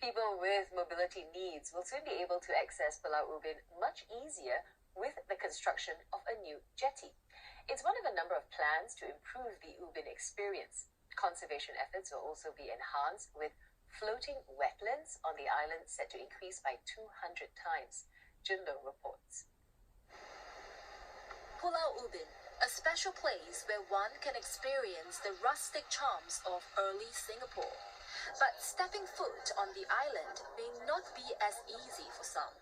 People with mobility needs will soon be able to access Pulau Ubin much easier with the construction of a new jetty. It's one of a number of plans to improve the Ubin experience. Conservation efforts will also be enhanced with floating wetlands on the island set to increase by 200 times. Junlo reports. Pulau Ubin, a special place where one can experience the rustic charms of early Singapore. But stepping foot on the island may not be as easy for some.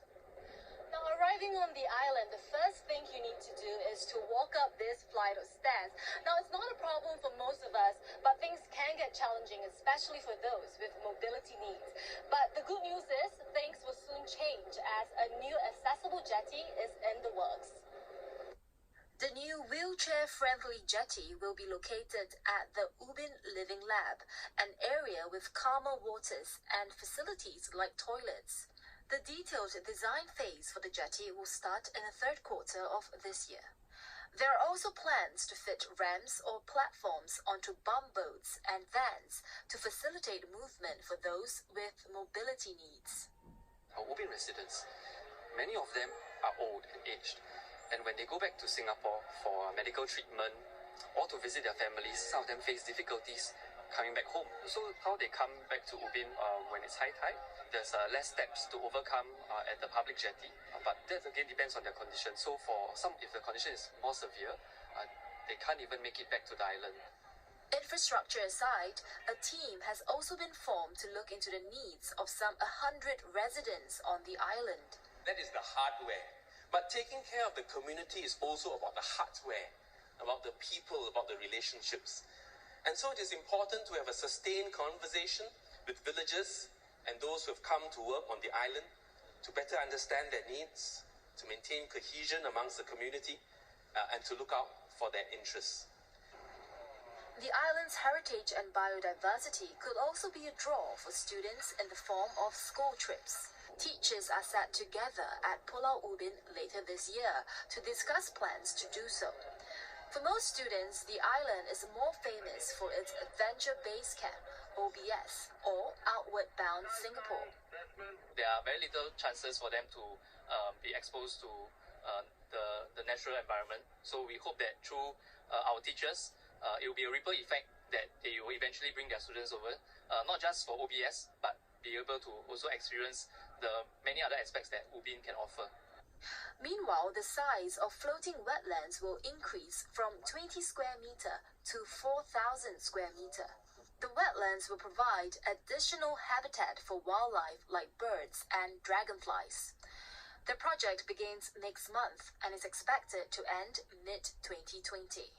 Now, arriving on the island, the first thing you need to do is to walk up this flight of stairs. Now, it's not a problem for most of us, but things can get challenging, especially for those with mobility needs. But the good news is things will soon change as a new accessible jetty is in the works. The new wheelchair-friendly jetty will be located at the Ubin Living Lab, an area with calmer waters and facilities like toilets. The detailed design phase for the jetty will start in the third quarter of this year. There are also plans to fit ramps or platforms onto bumboats and vans to facilitate movement for those with mobility needs. Our Ubin residents, many of them are old and aged, and when they go back to Singapore for medical treatment or to visit their families, some of them face difficulties coming back home. So how they come back to Ubin when it's high tide, there's less steps to overcome at the public jetty, but that again depends on their condition. So for some, if the condition is more severe, they can't even make it back to the island. Infrastructure aside, a team has also been formed to look into the needs of some 100 residents on the island. That is the hardware. But taking care of the community is also about the hardware, about the people, about the relationships. And so it is important to have a sustained conversation with villagers and those who have come to work on the island to better understand their needs, to maintain cohesion amongst the community, and to look out for their interests. The island's heritage and biodiversity could also be a draw for students in the form of school trips. Teachers are sat together at Pulau Ubin later this year to discuss plans to do so. For most students, the island is more famous for its Adventure Base Camp, OBS, or Outward Bound Singapore. There are very little chances for them to be exposed to the natural environment. So we hope that through our teachers, it will be a ripple effect that they will eventually bring their students over, not just for OBS, but be able to also experience the many other aspects that Ubin can offer. Meanwhile, the size of floating wetlands will increase from 20 square meter to 4,000 square meter. The wetlands will provide additional habitat for wildlife like birds and dragonflies. The project begins next month and is expected to end mid-2020.